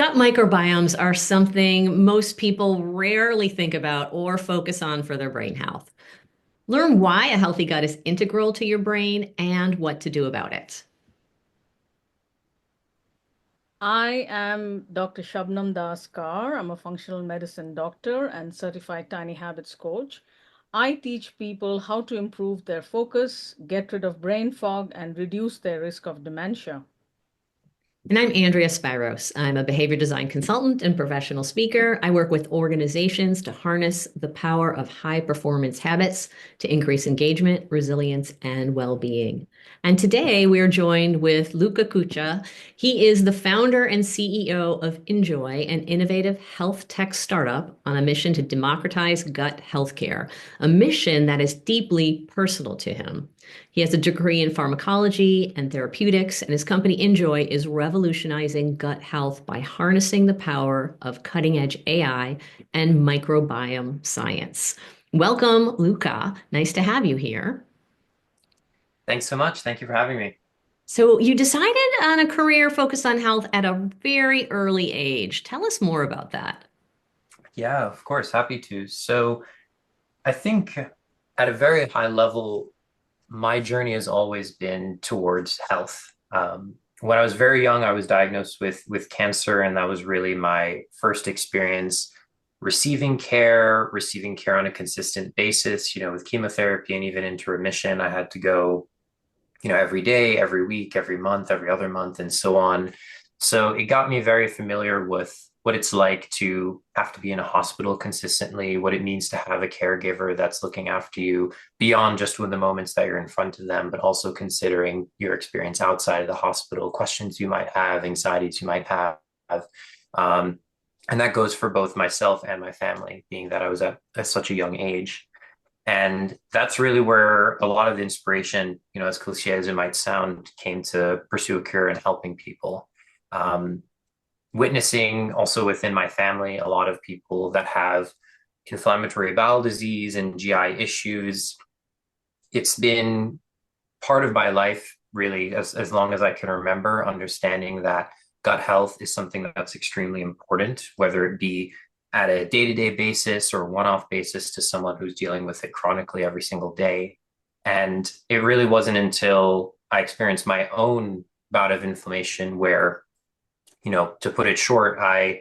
Gut microbiomes are something most people rarely think about or focus on for their brain health. Learn why a healthy gut is integral to your brain and what to do about it. I am Dr. Shabnam Das Kar. I'm a functional medicine doctor and certified tiny habits coach. I teach people how to improve their focus, get rid of brain fog, and reduce their risk of dementia. And I'm Andrea Spyros. I'm a behavior design consultant and professional speaker. I work with organizations to harness the power of high performance habits to increase engagement, resilience, and well being. And today we are joined with Luca Cuccia. He is the founder and CEO of InJoy, an innovative health tech startup on a mission to democratize gut healthcare, a mission that is deeply personal to him. He has a degree in pharmacology and therapeutics, and his company InJoy is revolutionizing gut health by harnessing the power of cutting-edge AI and microbiome science. Welcome, Luca. Nice to have you here. Thanks so much. Thank you for having me. So, you decided on a career focused on health at a very early age. Tell us more about that. Yeah, of course. Happy to. So I think at a very high level, my journey has always been towards health. When I was very young, I was diagnosed with cancer, and that was really my first experience receiving care on a consistent basis, with chemotherapy and even into remission. I had to go every day, every week, every month, every other month, and so on. So it got me very familiar with what it's like to have to be in a hospital consistently, what it means to have a caregiver that's looking after you beyond just when the moments that you're in front of them, but also considering your experience outside of the hospital, questions you might have, anxieties you might have. Um, and that goes for both myself and my family, being that I was at such a young age. And that's really where a lot of the inspiration, as cliche as it might sound, came to pursue a cure and helping people. Um, Witnessing also within my family a lot of people that have inflammatory bowel disease and GI issues. It's been part of my life, really, as long as I can remember, understanding that gut health is something that's extremely important, whether it be at a day-to-day basis or one-off basis to someone who's dealing with it chronically every single day. And it really wasn't until I experienced my own bout of inflammation where, to put it short, I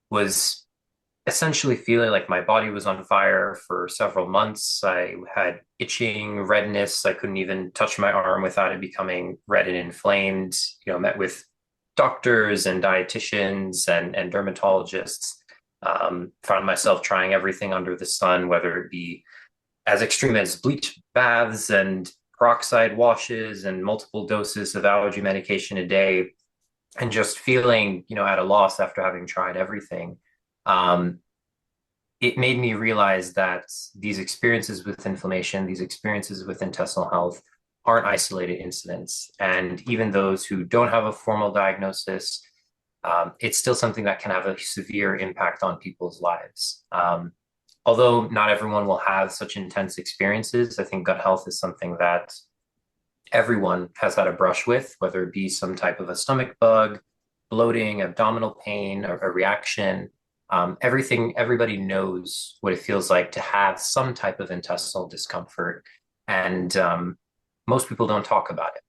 was essentially feeling like my body was on fire for several months. I had itching, redness. I couldn't even touch my arm without it becoming red and inflamed. Met with doctors and dietitians and dermatologists. Found myself trying everything under the sun, whether it be as extreme as bleach baths and peroxide washes and multiple doses of allergy medication a day, and just feeling, at a loss after having tried everything. Um, it made me realize that these experiences with inflammation, these experiences with intestinal health aren't isolated incidents. And even those who don't have a formal diagnosis, it's still something that can have a severe impact on people's lives. Although not everyone will have such intense experiences, I think gut health is something that everyone has had a brush with, whether it be some type of a stomach bug, bloating, abdominal pain, or a reaction. Everybody knows what it feels like to have some type of intestinal discomfort. And most people don't talk about it.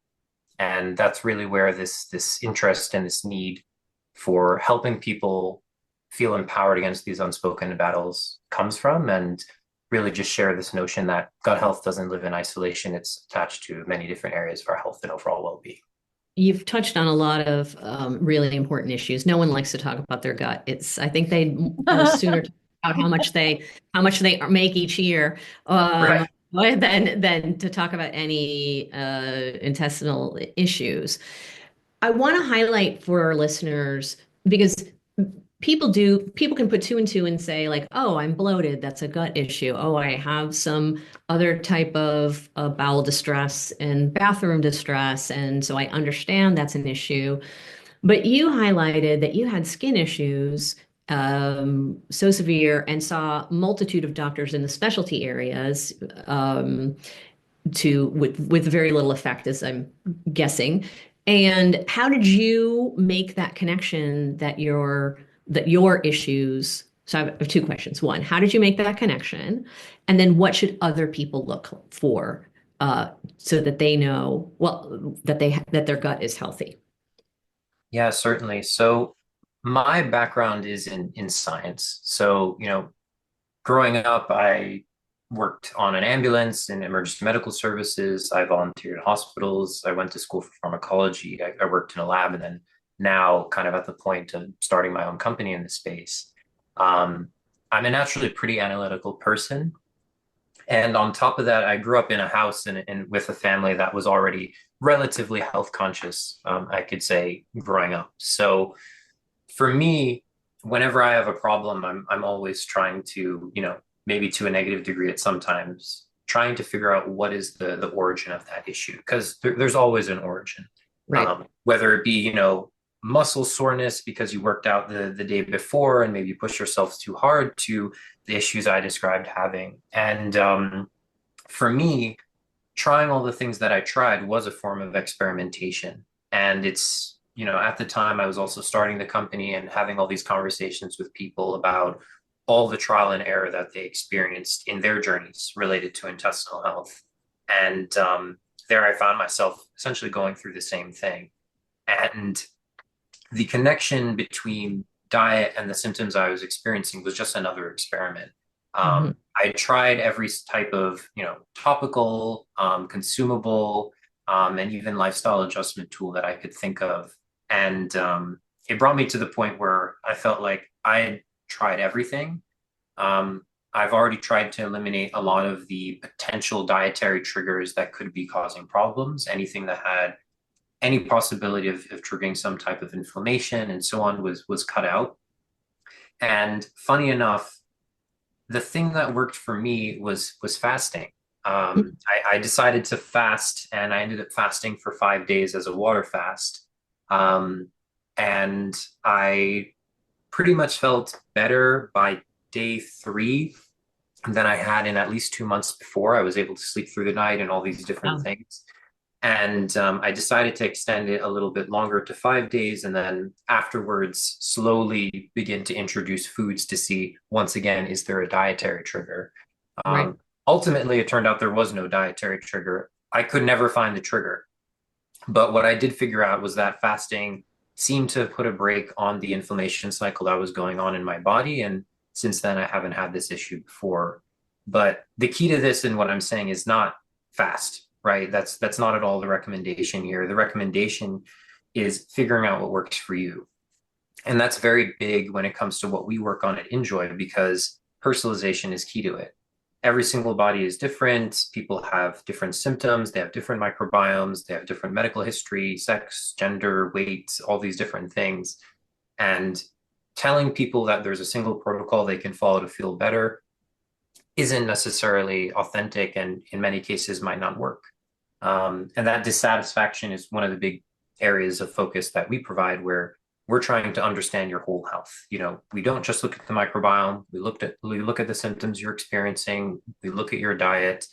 And that's really where this interest and this need for helping people feel empowered against these unspoken battles comes from, and really just share this notion that gut health doesn't live in isolation. It's attached to many different areas of our health and overall well-being. You've touched on a lot of really important issues. No one likes to talk about their gut. I think they sooner talk about how much they make each year, Right. than to talk about any intestinal issues. I want to highlight for our listeners because people can put two and two and say like, oh, I'm bloated, that's a gut issue. Oh, I have some other type of bowel distress and bathroom distress, and so I understand that's an issue. But you highlighted that you had skin issues so severe and saw multitude of doctors in the specialty areas, to with very little effect, as I'm guessing. And how did you make that connection that your issues? So I have two questions. One, how did you make that connection? And then what should other people look for so that they know, well, that their gut is healthy? Yeah, certainly. So my background is in science. So, growing up, I worked on an ambulance in emergency medical services. I volunteered in hospitals. I went to school for pharmacology. I worked in a lab, and then now kind of at the point of starting my own company in the space. Um, I'm a naturally pretty analytical person. And on top of that, I grew up in a house and with a family that was already relatively health conscious, I could say, growing up. So for me, whenever I have a problem, I'm always trying to, maybe to a negative degree at sometimes, trying to figure out what is the origin of that issue, because there's always an origin. Right. Whether it be, muscle soreness because you worked out the day before and maybe you push yourself too hard, to the issues I described having. And for me, trying all the things that I tried was a form of experimentation. And it's, at the time I was also starting the company and having all these conversations with people about all the trial and error that they experienced in their journeys related to intestinal health. And there I found myself essentially going through the same thing. And the connection between diet and the symptoms I was experiencing was just another experiment. Mhm. I tried every type of, topical, consumable, and even lifestyle adjustment tool that I could think of. And it brought me to the point where I felt like I had tried everything. I've already tried to eliminate a lot of the potential dietary triggers that could be causing problems. Anything that had any possibility of triggering some type of inflammation and so on was cut out. And funny enough, the thing that worked for me was fasting. I decided to fast, and I ended up fasting for 5 days as a water fast. Um, and I pretty much felt better by day 3 than I had in at least 2 months before. I was able to sleep through the night and all these different Wow. things. And I decided to extend it a little bit longer to 5 days, and then afterwards slowly begin to introduce foods to see, once again, is there a dietary trigger? Right. Ultimately, it turned out there was no dietary trigger. I could never find the trigger. But what I did figure out was that fasting seemed to put a break on the inflammation cycle that was going on in my body. And since then, I haven't had this issue before. But the key to this and what I'm saying is not fast, right? That's not at all the recommendation here. The recommendation is figuring out what works for you. And that's very big when it comes to what we work on at InJoy, because personalization is key to it. Every single body is different. People have different symptoms. They have different microbiomes. They have different medical history, sex, gender, weight, all these different things. And telling people that there's a single protocol they can follow to feel better isn't necessarily authentic, and in many cases might not work. And that dissatisfaction is one of the big areas of focus that we provide, where we're trying to understand your whole health. We don't just look at the microbiome. We look at the symptoms you're experiencing. We look at your diet,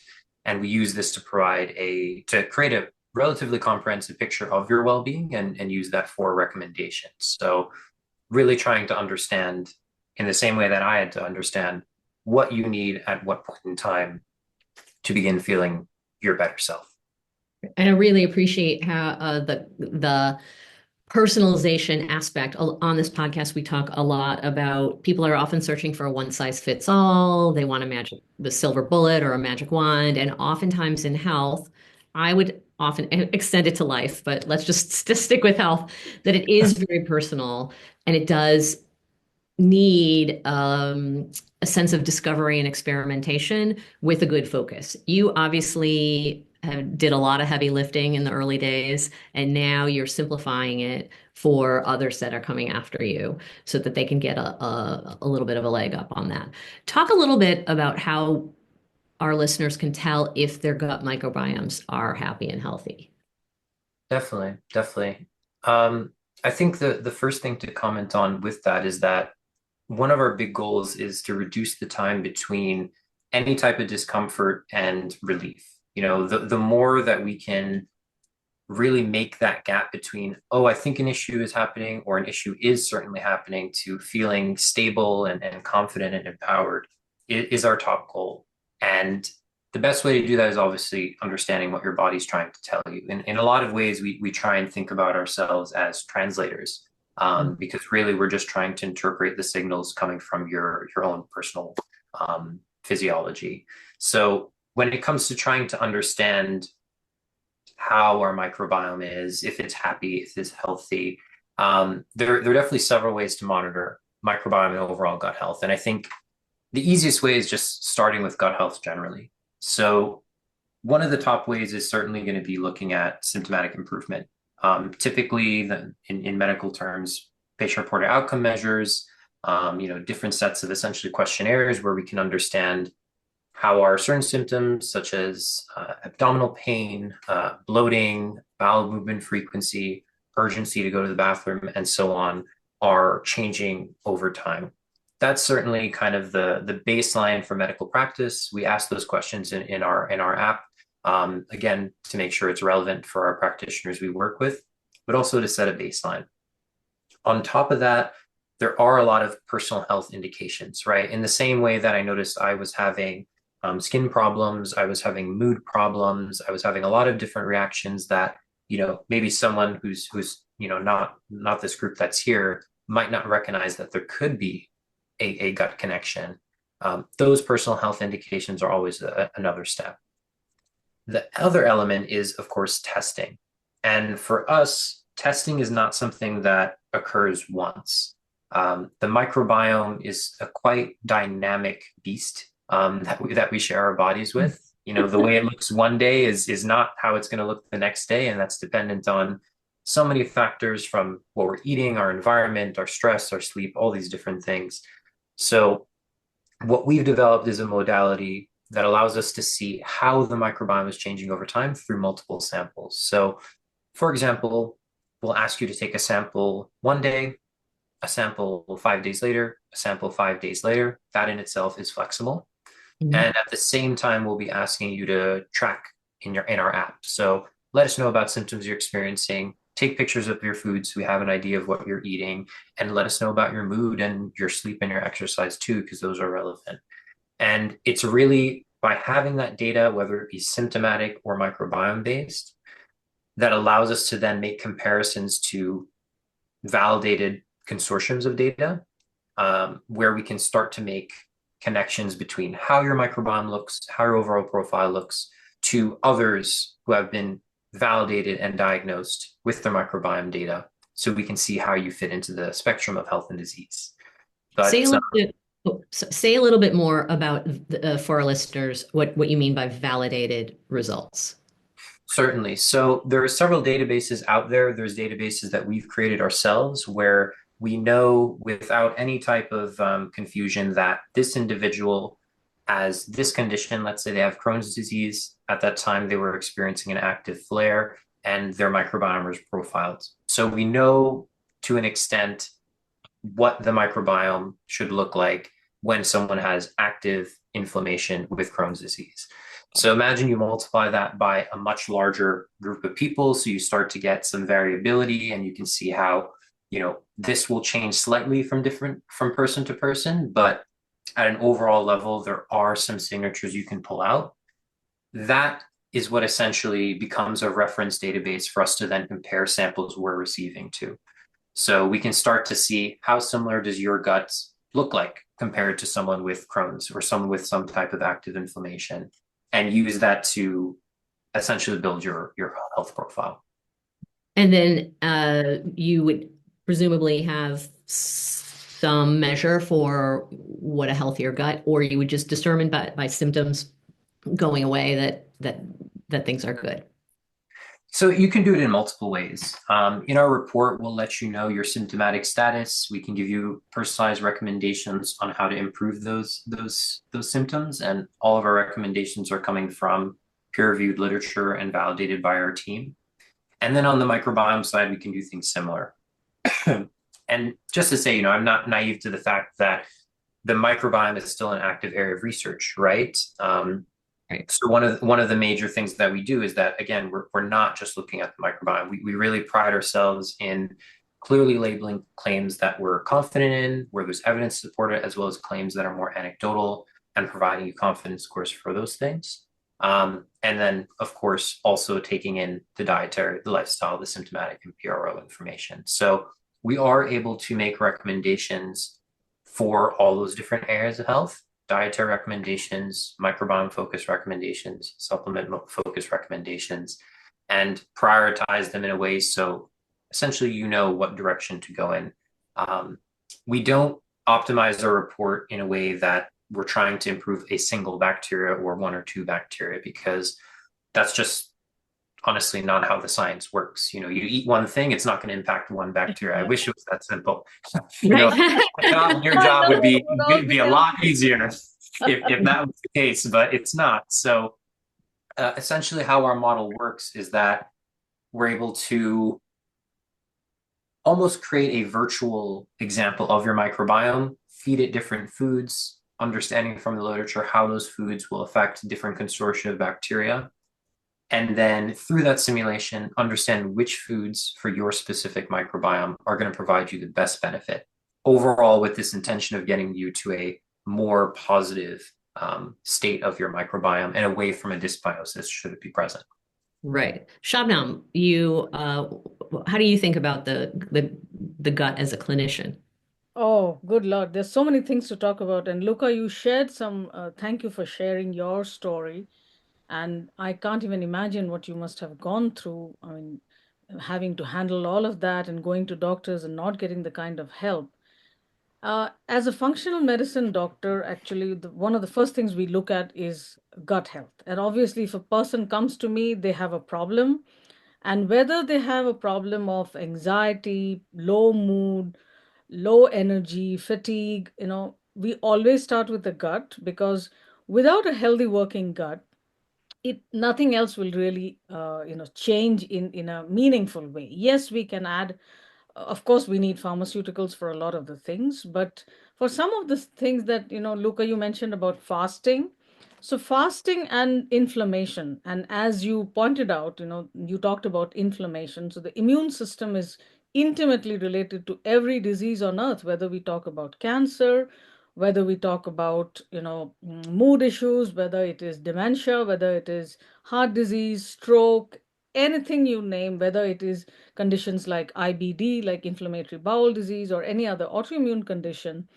and we use this to create a relatively comprehensive picture of your well-being, and use that for recommendations. So really trying to understand, in the same way that I had to understand what you need at what point in time to begin feeling your better self. And I really appreciate how the personalization aspect. On this podcast, we talk a lot about people are often searching for a one size fits all. They want the silver bullet or a magic wand. And oftentimes in health, I would often extend it to life, but let's just stick with health, that it is very personal and it does need a sense of discovery and experimentation with a good focus. You obviously did a lot of heavy lifting in the early days, and now you're simplifying it for others that are coming after you so that they can get a little bit of a leg up on that. Talk a little bit about how our listeners can tell if their gut microbiomes are happy and healthy. Definitely, definitely. Um, I think the first thing to comment on with that is that one of our big goals is to reduce the time between any type of discomfort and relief. The more that we can really make that gap between, oh, I think an issue is happening or an issue is certainly happening, to feeling stable and confident and empowered is our top goal. And the best way to do that is obviously understanding what your body's trying to tell you. In a lot of ways, we try and think about ourselves as translators, because really we're just trying to interpret the signals coming from your own personal physiology. So when it comes to trying to understand how our microbiome is, if it's happy, if it's healthy, there are definitely several ways to monitor microbiome and overall gut health. And I think the easiest way is just starting with gut health generally. So one of the top ways is certainly going to be looking at symptomatic improvement. Typically, in medical terms, patient-reported outcome measures, different sets of essentially questionnaires where we can understand how are certain symptoms such as abdominal pain, bloating, bowel movement frequency, urgency to go to the bathroom, and so on, are changing over time. That's certainly kind of the baseline for medical practice. We ask those questions in our app, again, to make sure it's relevant for our practitioners we work with, but also to set a baseline. On top of that, there are a lot of personal health indications, right? In the same way that I noticed I was having skin problems, I was having mood problems, I was having a lot of different reactions that, maybe someone who's not this group that's here might not recognize that there could be a gut connection. Those personal health indications are always another step. The other element is, of course, testing. And for us, testing is not something that occurs once. The microbiome is a quite dynamic beast that we share our bodies with. The way it looks one day is not how it's going to look the next day. And that's dependent on so many factors, from what we're eating, our environment, our stress, our sleep, all these different things. So what we've developed is a modality that allows us to see how the microbiome is changing over time through multiple samples. So, for example, we'll ask you to take a sample one day, a sample 5 days later, a sample 5 days later. That in itself is flexible. Mm-hmm. And at the same time, we'll be asking you to track in our app. So let us know about symptoms you're experiencing. Take pictures of your food so we have an idea of what you're eating, and let us know about your mood and your sleep and your exercise too, because those are relevant. And it's really by having that data, whether it be symptomatic or microbiome based, that allows us to then make comparisons to validated consortiums of data, where we can start to make connections between how your microbiome looks, how your overall profile looks, to others who have been validated and diagnosed with their microbiome data, so we can see how you fit into the spectrum of health and disease. But, say a little bit more about, for our listeners, what you mean by validated results. Certainly. So there are several databases out there. There's databases that we've created ourselves where we know without any type of confusion that this individual has this condition. Let's say they have Crohn's disease. At that time, they were experiencing an active flare and their microbiome was profiled. So we know to an extent what the microbiome should look like when someone has active inflammation with Crohn's disease. So imagine you multiply that by a much larger group of people. So you start to get some variability, and you can see how, this will change slightly from person to person, but at an overall level, there are some signatures you can pull out. That is what essentially becomes a reference database for us to then compare samples we're receiving to. So we can start to see how similar does your gut look like compared to someone with Crohn's or someone with some type of active inflammation, and use that to essentially build your health profile. And then you would presumably have some measure for what a healthier gut, or you would just determine by symptoms going away that things are good. So you can do it in multiple ways. In our report, we'll let you know your symptomatic status. We can give you personalized recommendations on how to improve those symptoms, and all of our recommendations are coming from peer-reviewed literature and validated by our team. And then on the microbiome side, we can do things similar. And just to say, I'm not naive to the fact that the microbiome is still an active area of research, right? Right. So one of the major things that we do is that, again, we're not just looking at the microbiome. We really pride ourselves in clearly labeling claims that we're confident in, where there's evidence to support it, as well as claims that are more anecdotal and providing you confidence scores for those things. And then, of course, also taking in the dietary, the lifestyle, the symptomatic, and PRO information. So we are able to make recommendations for all those different areas of health: dietary recommendations, microbiome focused recommendations, supplement focused recommendations, and prioritize them in a way so essentially you know what direction to go in. We don't optimize our report in a way that we're trying to improve a single bacteria or one or two bacteria, because that's just honestly not how the science works. You eat one thing, it's not going to impact one bacteria. I wish it was that simple. Right. Your I job know would be it would all it'd be be a healthy. lot easier if that was the case, but it's not. So essentially, how our model works is that we're able to almost create a virtual example of your microbiome, feed it different foods, understanding from the literature how those foods will affect different consortia of bacteria, and then through that simulation, understand which foods for your specific microbiome are going to provide you the best benefit overall, with this intention of getting you to a more positive state of your microbiome and away from a dysbiosis should it be present. Right. Shabnam, how do you think about the gut as a clinician? Oh, good Lord. There's so many things to talk about. And Luca, you shared some, thank you for sharing your story. And I can't even imagine what you must have gone through. I mean, having to handle all of that and going to doctors and not getting the kind of help. As a functional medicine doctor, actually, one of the first things we look at is gut health. And obviously, if a person comes to me, they have a problem. And whether they have a problem of anxiety, low mood, low energy, fatigue, we always start with the gut, because without a healthy working gut, nothing else will really change in a meaningful way. Yes, we can add, of course we need pharmaceuticals for a lot of the things, but for some of the things that, Luca, you mentioned about fasting. So fasting and inflammation, and as you pointed out, you talked about inflammation. So the immune system is intimately related to every disease on earth, whether we talk about cancer, whether we talk about, mood issues, whether it is dementia, whether it is heart disease, stroke, anything you name, whether it is conditions like IBD, like inflammatory bowel disease, or any other autoimmune condition.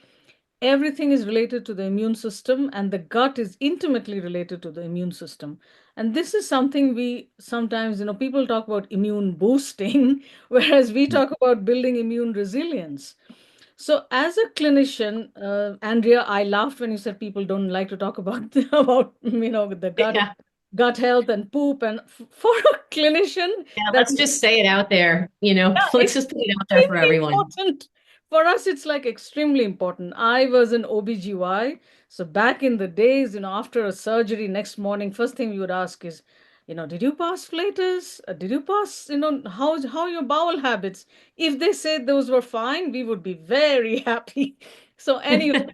Everything is related to the immune system, and the gut is intimately related to the immune system. And this is something we sometimes, people talk about immune boosting, whereas we talk about building immune resilience. So, as a clinician, Andrea, I laughed when you said people don't like to talk about about the Yeah. gut health and poop. And for a clinician, Yeah, that let's just say it out there, yeah, let's it's just put it out there for extremely everyone. important. For us, it's like extremely important. I was an OBGY. So back in the days, after a surgery, next morning, first thing we would ask is, did you pass flatus? Did you pass, how your bowel habits? If they said those were fine, we would be very happy. So anyway,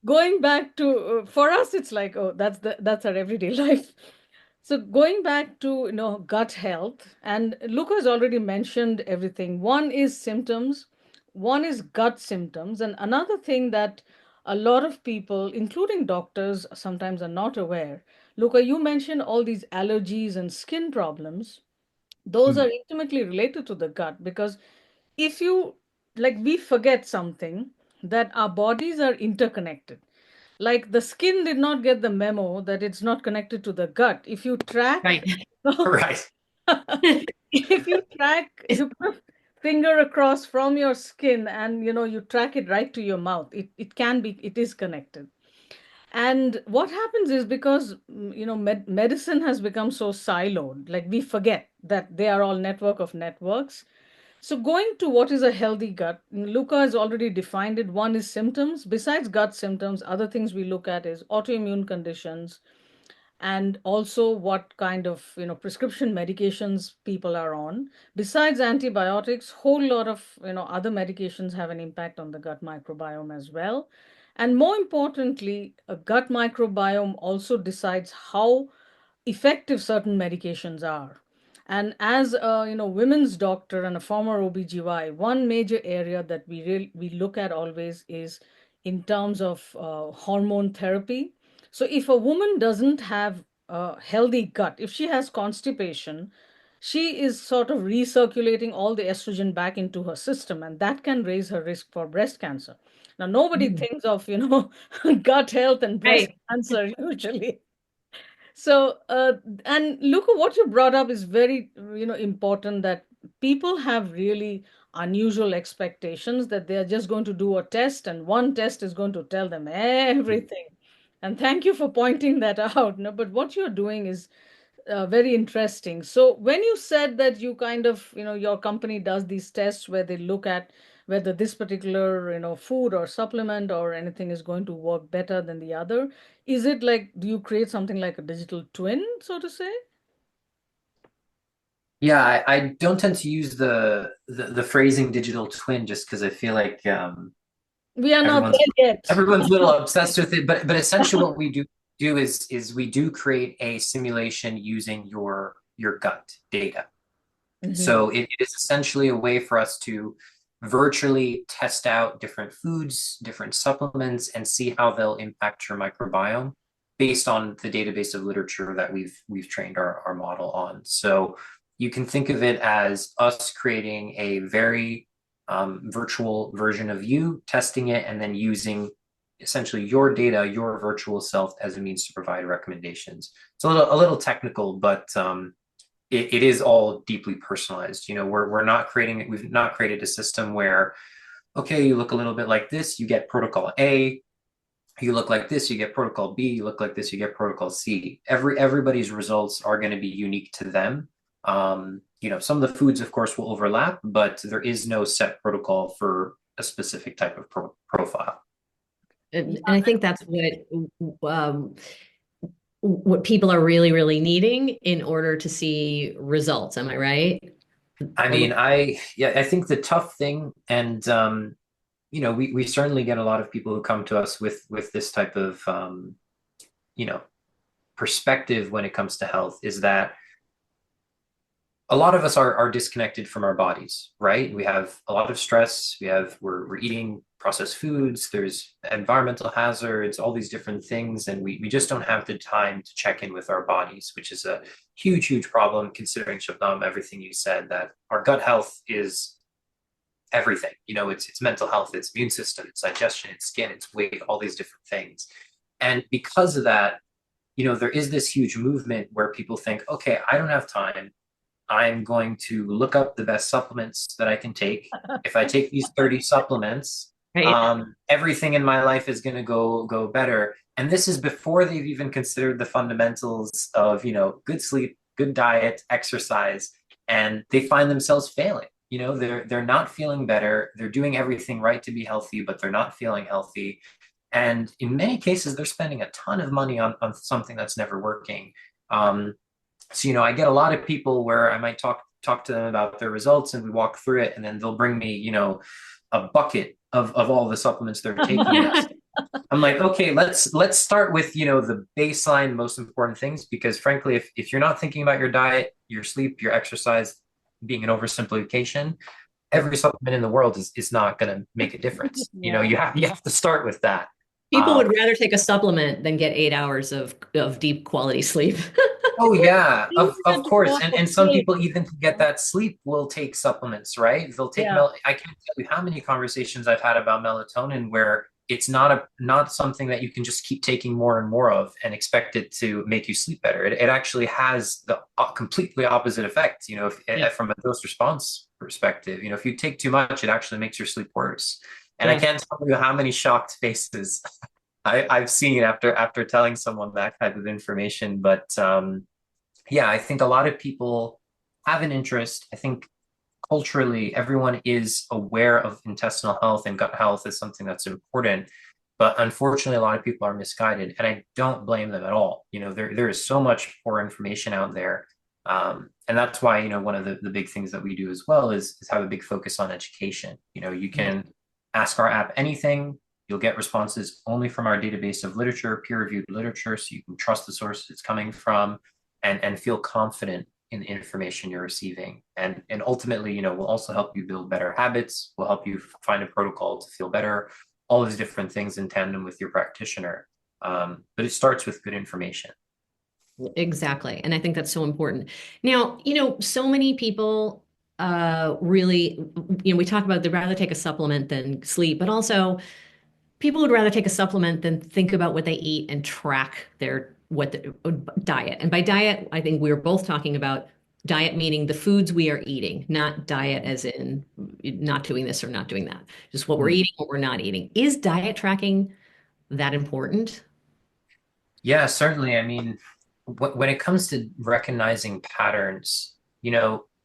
going back to, for us, it's like, oh, that's our everyday life. So going back to gut health, and Luca has already mentioned everything. One is symptoms, one is gut symptoms, and another thing that a lot of people, including doctors, sometimes are not aware. Luca, you mentioned all these allergies and skin problems. Those are Mhm. intimately related to the gut, because if you, like, we forget something, that our bodies are interconnected. Like the skin did not get the memo that it's not connected to the gut. If you track, Right. Right. if you put a finger across from your skin and you track it right to your mouth, it is connected. And what happens is, because medicine has become so siloed, like we forget that they are all network of networks. So, going to what is a healthy gut, Luca has already defined it. One is symptoms. Besides gut symptoms, other things we look at is autoimmune conditions, and also what kind of prescription medications people are on. Besides antibiotics, whole lot of other medications have an impact on the gut microbiome as well. And more importantly, a gut microbiome also decides how effective certain medications are. And as a women's doctor and a former OBGY, one major area that we look at always is in terms of hormone therapy. So if a woman doesn't have a healthy gut, if she has constipation, she is sort of recirculating all the estrogen back into her system, and that can raise her risk for breast cancer. Now, nobody Mm. thinks of, gut health and breast Right. cancer usually. So, and look, what you brought up is very, important, that people have really unusual expectations that they are just going to do a test and one test is going to tell them everything. And thank you for pointing that out. No, but what you're doing is very interesting. So when you said that you kind of, your company does these tests where they look at whether this particular, food or supplement or anything is going to work better than the other, is it like, do you create something like a digital twin, so to say? Yeah, I don't tend to use the phrasing digital twin just because I feel like We are not everyone's there yet. everyone's a little obsessed with it. But essentially what we do is we do create a simulation using your gut data. Hmm. So it is essentially a way for us to virtually test out different foods, different supplements, and see how they'll impact your microbiome based on the database of literature that we've trained our model on. So you can think of it as us creating a very virtual version of you, testing it, and then using essentially your data, your virtual self as a means to provide recommendations. It's a little technical, but it is all deeply personalized. We're not creating we've not created a system where, okay, you look a little bit like this, you get protocol A, you look like this, you get protocol B, you look like this, you get protocol C. Everybody's results are going to be unique to them. Some of the foods, of course, will overlap, but there is no set protocol for a specific type of profile. And I think that's um, what people are really, really needing in order to see results. Am I right? I Or mean, I think the tough thing, and we certainly get a lot of people who come to us with this type of you know perspective when it comes to health is that a lot of us are disconnected from our bodies, right? We have a lot of stress. We're eating processed foods. There's environmental hazards, all these different things, and we just don't have the time to check in with our bodies, which is a huge, huge problem considering, Shabnam, everything you said, that our gut health is everything. It's mental health, it's immune system, it's digestion, it's skin, it's weight, all these different things. And because of that, there is this huge movement where people think, okay, I don't have time. I'm going to look up the best supplements that I can take. If I take these 30 supplements, right? everything in my life is going to go better. And this is before they've even considered the fundamentals of, good sleep, good diet, exercise, and they find themselves failing. They're not feeling better. They're doing everything right to be healthy, but they're not feeling healthy. And in many cases, they're spending a ton of money on something that's never working. So I get a lot of people where I might talk to them about their results and we walk through it, and then they'll bring me, a bucket of all the supplements they're taking. And I'm like, okay, let's start with, the baseline most important things, because frankly, if you're not thinking about your diet, your sleep, your exercise, being an oversimplification, every supplement in the world is not going to make a difference. Yeah. You have to start with that. People Um, would rather take a supplement than get 8 hours of deep quality sleep. Oh yeah, Things of that course. walk And some away. people, even to get that sleep, will take supplements, right? They'll take Yeah. I can't tell you how many conversations I've had about melatonin where it's not something that you can just keep taking more and more of and expect it to make you sleep better. It actually has the completely opposite effect, Yeah. from a dose response perspective. If you take too much, it actually makes your sleep worse. And I Yeah. can't tell you how many shocked faces I've seen after telling someone that type of information. But yeah, I think a lot of people have an interest. I think culturally, everyone is aware of intestinal health and gut health as something that's important. But unfortunately, a lot of people are misguided, and I don't blame them at all. There is so much poor information out there. And that's why, one of the big things that we do as well is have a big focus on education. You can ask our app anything. You'll get responses only from our database of literature, peer-reviewed literature, so you can trust the sources it's coming from. and feel confident in the information you're receiving. And ultimately, will also help you build better habits, will help you find a protocol to feel better, all these different things in tandem with your practitioner. But it starts with good information. Exactly. And I think that's so important. Now, so many people really, we talk about they'd rather take a supplement than sleep, but also people would rather take a supplement than think about what they eat and track their what the diet. And by diet, I think we're both talking about diet meaning the foods we are eating, not diet as in not doing this or not doing that. Just what we're Hmm. eating, what we're not eating. Is diet tracking that important? Yeah, certainly. I mean, when it comes to recognizing patterns,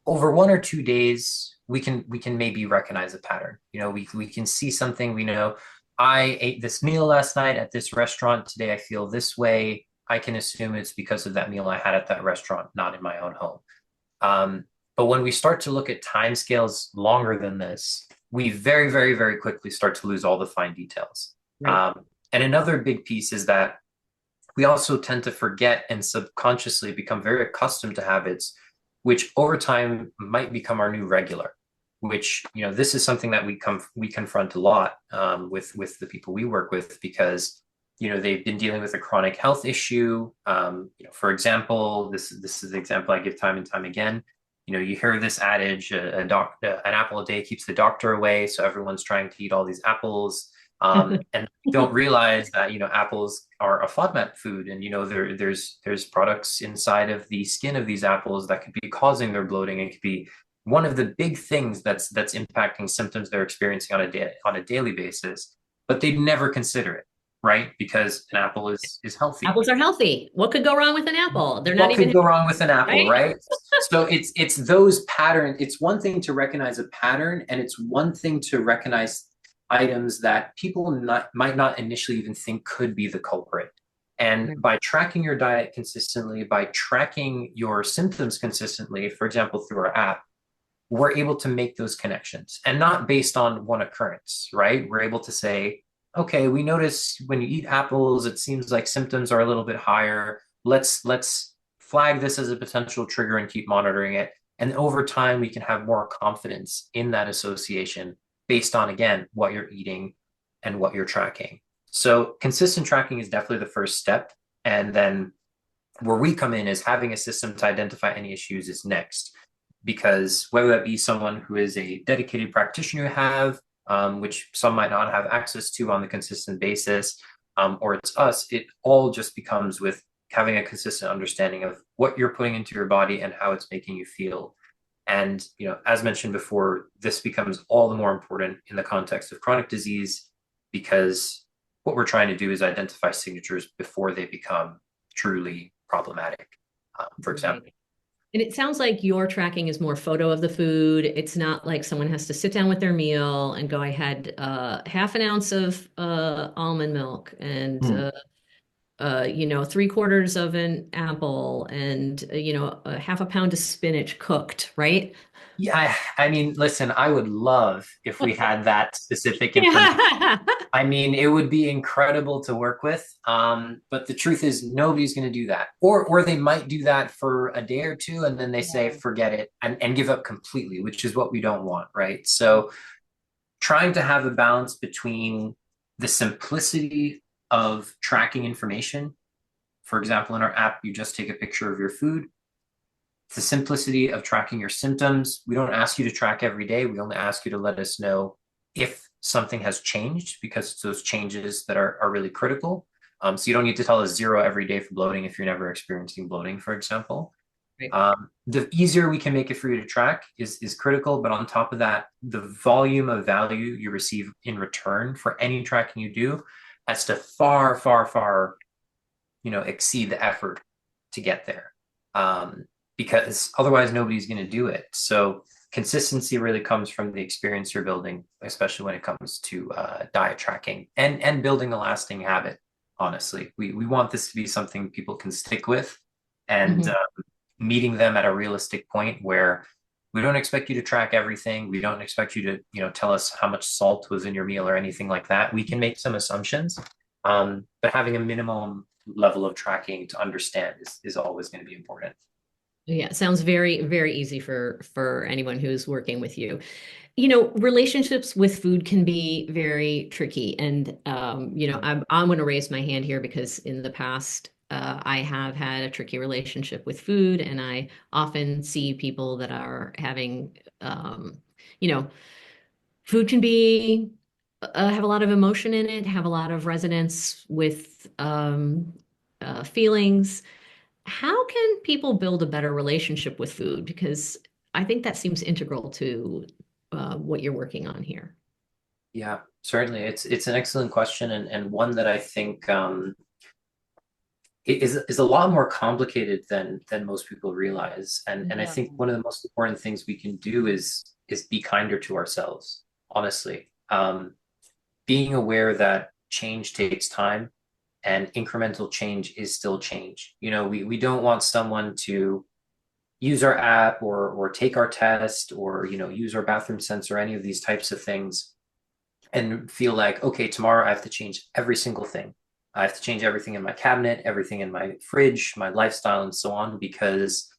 over 1 or 2 days, we can maybe recognize a pattern. We can see something. We know I ate this meal last night at this restaurant. Today I feel this way. I can assume it's because of that meal I had at that restaurant, not in my own home. Um, but when we start to look at timescales longer than this, we very, very, very quickly start to lose all the fine details. Right. And another big piece is that we also tend to forget and subconsciously become very accustomed to habits, which over time might become our new regular. Which this is something that we confront a lot with the people we work with because they've been dealing with a chronic health issue. For example, this is the example I give time and time again. You hear this adage: an apple a day keeps the doctor away. So everyone's trying to eat all these apples. And don't realize that apples are a FODMAP food, and there's products inside of the skin of these apples that could be causing their bloating and could be one of the big things that's impacting symptoms they're experiencing on a daily basis, but they never consider it, right? Because an apple is healthy. Apples are healthy. What could go wrong with an apple? They're not What even, could go wrong with an apple, right? right? So it's those patterns. It's one thing to recognize a pattern, and it's one thing to recognize items that people might not initially even think could be the culprit. And Right. by tracking your diet consistently, by tracking your symptoms consistently, for example, through our app, we're able to make those connections and not based on one occurrence, right? We're able to say, okay, we notice when you eat apples, it seems like symptoms are a little bit higher. Let's flag this as a potential trigger and keep monitoring it. And over time, we can have more confidence in that association based on, again, what you're eating and what you're tracking. So consistent tracking is definitely the first step. And then where we come in is having a system to identify any issues is next. Because whether that be someone who is a dedicated practitioner you have, which some might not have access to on the consistent basis, or it's us, it all just becomes with having a consistent understanding of what you're putting into your body and how it's making you feel. And, as mentioned before, this becomes all the more important in the context of chronic disease because what we're trying to do is identify signatures before they become truly problematic. For example, Right. And it sounds like your tracking is more photo of the food. It's not like someone has to sit down with their meal and go, I had half an ounce of almond milk and hmm. 3/4 of an apple and a half a pound of spinach cooked, right? Yeah, I mean, listen, I would love if we had that specific information. Yeah. I mean, it would be incredible to work with. But the truth is nobody's going to do that. Or they might do that for a day or two and then they say, Yeah. forget it and give up completely, which is what we don't want, right? So trying to have a balance between the simplicity of tracking information. For example, in our app, you just take a picture of your food. The simplicity of tracking your symptoms. We don't ask you to track every day. We only ask you to let us know if something has changed because it's those changes that are really critical. So you don't need to tell us 0 every day for bloating if you're never experiencing bloating, for example. Right. The easier we can make it for you to track is critical. But on top of that, the volume of value you receive in return for any tracking you do has to far, far, far, exceed the effort to get there. Because otherwise nobody's going to do it. So consistency really comes from the experience you're building, especially when it comes to diet tracking and building a lasting habit. Honestly, we want this to be something people can stick with, and Mhm. meeting them at a realistic point where we don't expect you to track everything. We don't expect you to tell us how much salt was in your meal or anything like that. We can make some assumptions, but having a minimum level of tracking to understand is always going to be important. Yeah, it sounds very, very easy for anyone who's working with you. Relationships with food can be very tricky. And, I'm going to raise my hand here because in the past, I have had a tricky relationship with food, and I often see people that are having, you know, food can be, have a lot of emotion in it, have a lot of resonance with feelings. How can people build a better relationship with food? Because I think that seems integral to what you're working on here. Yeah, certainly. It's an excellent question, and one that I think is a lot more complicated than most people realize. And I Yeah. think one of the most important things we can do is be kinder to ourselves, honestly. Being aware that change takes time and incremental change is still change. We don't want someone to use our app or take our test or use our bathroom sensor, any of these types of things, and feel like, okay, tomorrow I have to change every single thing. I have to change everything in my cabinet, everything in my fridge, my lifestyle, and so on, because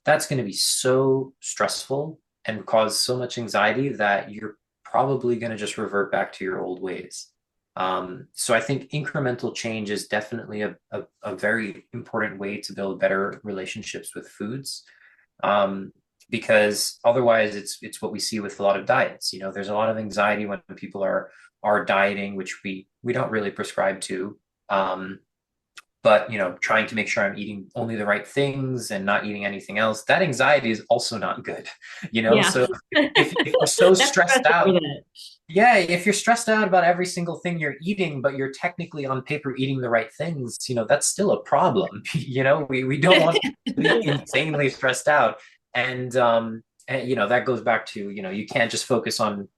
that's going to be so stressful and cause so much anxiety that you're probably going to just revert back to your old ways. So I think incremental change is definitely a very important way to build better relationships with foods. Um, because otherwise it's what we see with a lot of diets. There's a lot of anxiety when people are dieting, which we don't really prescribe to. But trying to make sure I'm eating only the right things and not eating anything else, that anxiety is also not good. Yeah. So if you're so That's stressed stressful, out, isn't it? yeah, if you're stressed out about every single thing you're eating, but you're technically on paper eating the right things, that's still a problem. We don't want to be Yeah. insanely stressed out. And that goes back to, you can't just focus on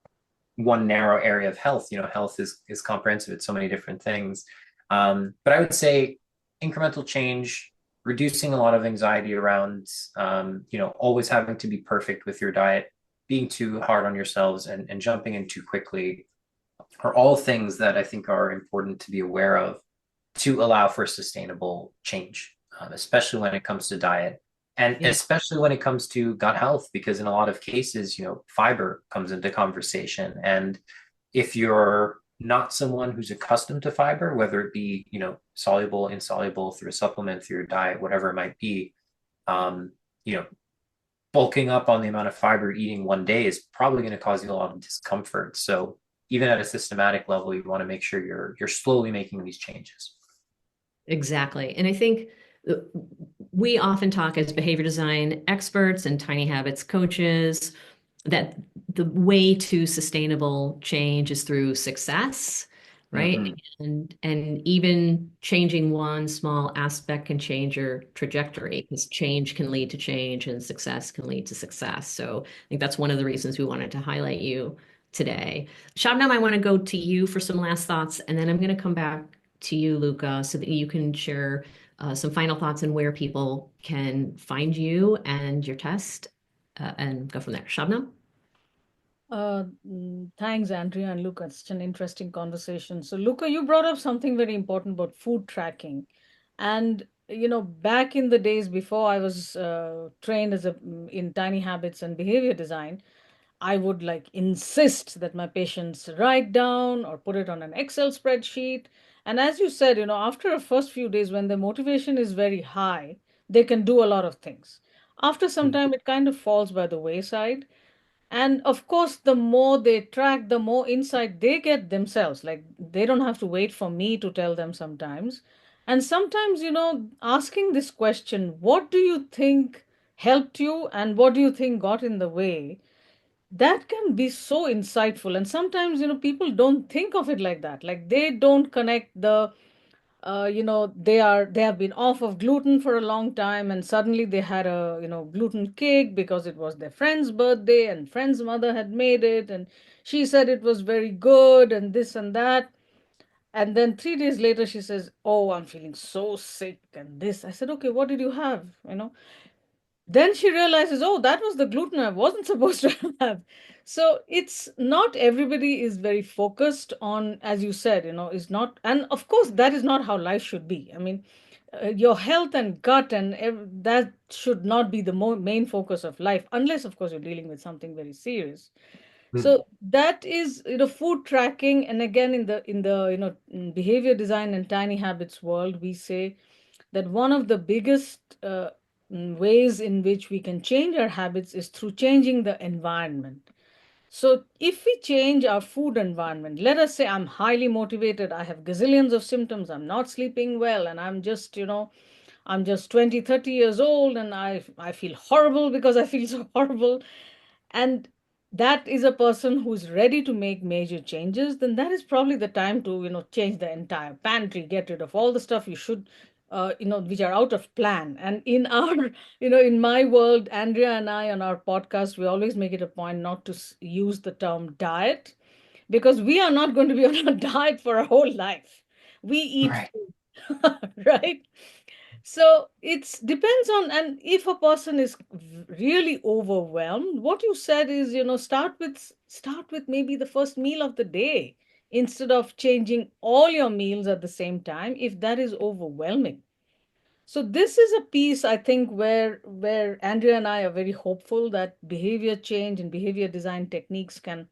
one narrow area of health. Health is comprehensive. It's so many different things. But I would say incremental change, reducing a lot of anxiety around, always having to be perfect with your diet, being too hard on yourselves, and jumping in too quickly are all things that I think are important to be aware of to allow for sustainable change, especially when it comes to diet. And Yeah. especially when it comes to gut health, because in a lot of cases, fiber comes into conversation. And if you're not someone who's accustomed to fiber, whether it be, soluble, insoluble, through a supplement, through your diet, whatever it might be, um, you know, bulking up on the amount of fiber eating one day is probably going to cause you a lot of discomfort. So even at a systematic level, you want to make sure you're slowly making these changes. Exactly. And I think uh, we often talk as behavior design experts and tiny habits coaches that the way to sustainable change is through success, right? Mm-hmm. And even changing one small aspect can change your trajectory because change can lead to change and success can lead to success. So I think that's one of the reasons we wanted to highlight you today. Shabnam, I want to go to you for some last thoughts, and then I'm going to come back to you, Luca, so that you can share some final thoughts on where people can find you and your test and go from there. Shabnam? Thanks, Andrea and Luca. It's such an interesting conversation. So, Luca, you brought up something very important about food tracking. And, back in the days before I was trained in tiny habits and behavior design, I would like insist that my patients write down or put it on an Excel spreadsheet. And as you said, after a first few days when the motivation is very high, they can do a lot of things. After some time, it kind of falls by the wayside. And of course, the more they track, the more insight they get themselves. Like they don't have to wait for me to tell them sometimes. And sometimes, asking this question, what do you think helped you and what do you think got in the way? That can be so insightful. And sometimes, people don't think of it like that. Like they don't connect they have been off of gluten for a long time and suddenly they had a gluten cake because it was their friend's birthday and friend's mother had made it and she said it was very good and this and that, and then 3 days later she says, oh, I'm feeling so sick and this. I said, okay, what did you have? then she realizes, oh, that was the gluten I wasn't supposed to have. So it's not everybody is very focused on, as you said, is not, and of course, that is not how life should be. I mean, your health and gut and that should not be the main focus of life, unless, of course, you're dealing with something very serious. Mm. So that is, food tracking, and again, in the behavior design and tiny habits world, we say that one of the biggest ways in which we can change our habits is through changing the environment. So if we change our food environment, let us say I'm highly motivated, I have gazillions of symptoms, I'm not sleeping well, and I'm just 20, 30 years old, and I feel horrible because I feel so horrible. And that is a person who's ready to make major changes, then that is probably the time to, change the entire pantry, get rid of all the stuff you should, which are out of plan. And in our, in my world, Andrea and I on our podcast, we always make it a point not to use the term diet, because we are not going to be on a diet for our whole life. We eat Right. food, right? So it's depends on, and if a person is really overwhelmed, what you said is, start with maybe the first meal of the day instead of changing all your meals at the same time if that is overwhelming. So this is a piece, I think, where Andrea and I are very hopeful that behavior change and behavior design techniques can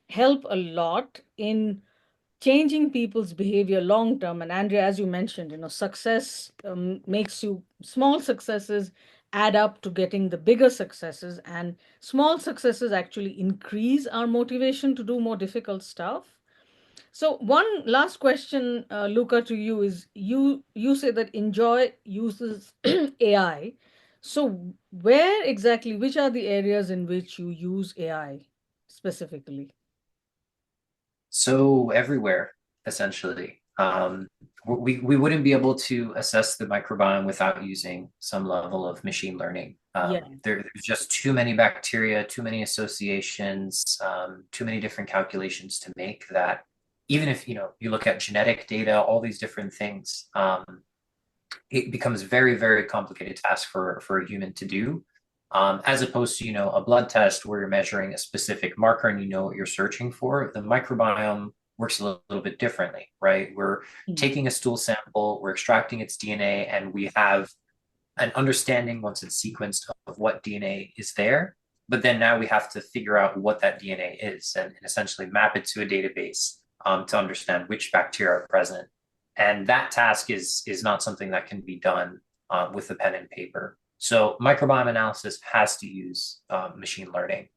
help a lot in changing people's behavior long term. And Andrea, as you mentioned, success makes you, small successes add up to getting the bigger successes, and small successes actually increase our motivation to do more difficult stuff. So one last question, Luca, to you is, you say that InJoy uses AI. So where exactly, which are the areas in which you use AI specifically? So everywhere, essentially. We wouldn't be able to assess the microbiome without using some level of machine learning. Yeah. There's just too many bacteria, too many associations, too many different calculations to make that even if you look at genetic data, all these different things, it becomes very, very complicated task for a human to do. As opposed to, a blood test where you're measuring a specific marker and you know what you're searching for. The microbiome works a little bit differently, right? We're Mm. taking a stool sample, we're extracting its DNA, and we have an understanding once it's sequenced of what DNA is there. But then now we have to figure out what that DNA is and essentially map it to a database to understand which bacteria are present. And that task is not something that can be done with a pen and paper. So microbiome analysis has to use machine learning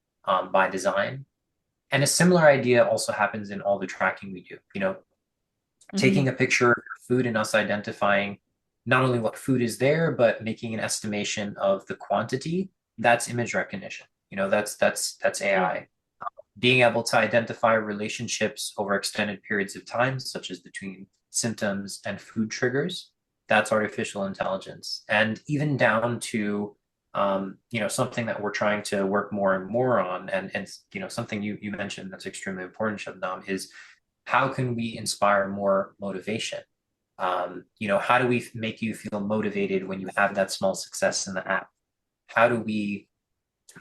by design. And a similar idea also happens in all the tracking we do. Taking a Mhm. picture of food and us identifying not only what food is there, but making an estimation of the quantity. That's image recognition. That's Yeah. AI. Being able to identify relationships over extended periods of time, such as between symptoms and food triggers, that's artificial intelligence. And even down to something that we're trying to work more and more on, and something you mentioned that's extremely important, Shabnam, is how can we inspire more motivation? How do we make you feel motivated when you have that small success in the app? How do we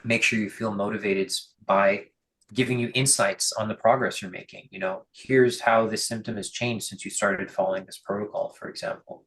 make sure you feel motivated by giving you insights on the progress you're making? Here's how this symptom has changed since you started following this protocol, for example.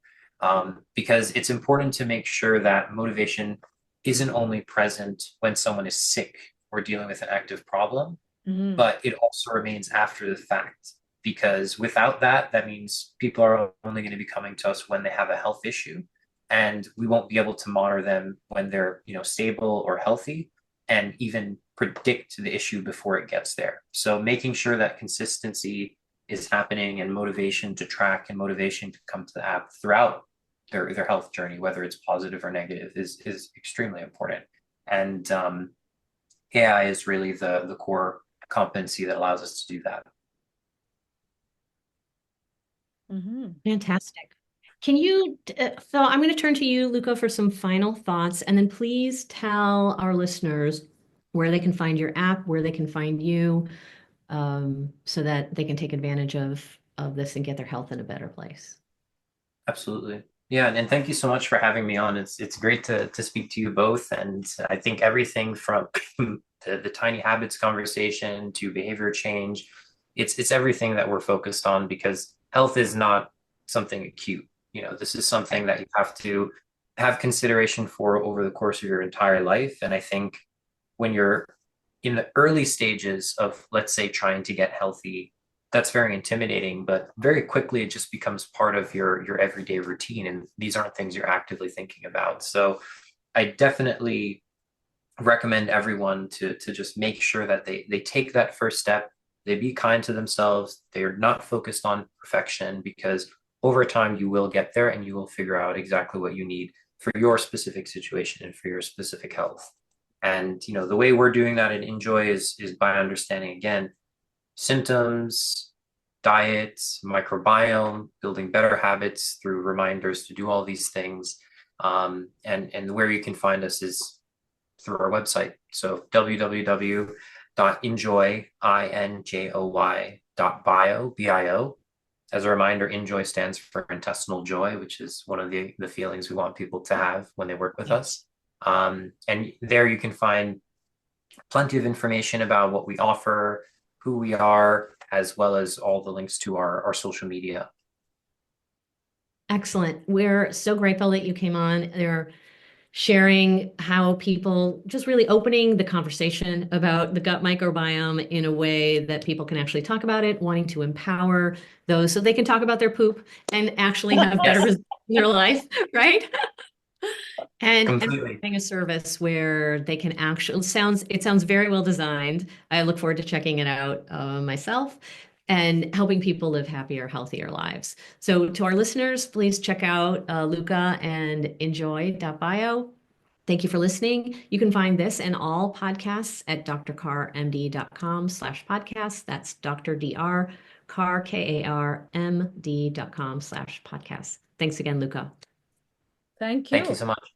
Because it's important to make sure that motivation isn't only present when someone is sick or dealing with an active problem, Mhm. but it also remains after the fact. Because without that, that means people are only going to be coming to us when they have a health issue, and we won't be able to monitor them when they're stable or healthy, and even predict the issue before it gets there. So making sure that consistency is happening and motivation to track and motivation to come to the app throughout their health journey, whether it's positive or negative, is extremely important. And AI is really the core competency that allows us to do that. Mhm. Fantastic. Can you, Phil, I'm going to turn to you, Luca, for some final thoughts, and then please tell our listeners where they can find your app, where they can find you, so that they can take advantage of this and get their health in a better place. Absolutely. Yeah, and thank you so much for having me on. It's great to speak to you both, and I think everything from the tiny habits conversation to behavior change, it's everything that we're focused on because health is not something acute. This is something Right. that you have to have consideration for over the course of your entire life. And I think when you're in the early stages of, let's say, trying to get healthy, that's very intimidating, but very quickly it just becomes part of your everyday routine. And these aren't things you're actively thinking about. So I definitely recommend everyone to just make sure that they take that first step. They be kind to themselves. They're not focused on perfection because over time you will get there and you will figure out exactly what you need for your specific situation and for your specific health. And the way we're doing that at InJoy is by understanding again symptoms, diets, microbiome, building better habits through reminders to do all these things. And where you can find us is through our website. So www.injoy.bio. As a reminder, InJoy stands for intestinal joy, which is one of the feelings we want people to have when they work with Yeah. us. And there you can find plenty of information about what we offer, who we are, as well as all the links to our social media. Excellent. We're so grateful that you came on. They're sharing how people just really opening the conversation about the gut microbiome in a way that people can actually talk about it, wanting to empower those so they can talk about their poop and actually have better Yes, results in their life, right? And completely. providing a service where they can actually it sounds very well designed. I look forward to checking it out myself and helping people live happier, healthier lives. So to our listeners, please check out Luca and enjoy.bio. Thank you for listening. You can find this and all podcasts at drkarmd.com/podcast. That's Dr. Dr. Car, KARMD.com/podcast. Thanks again, Luca. Thank Thank you you. so much.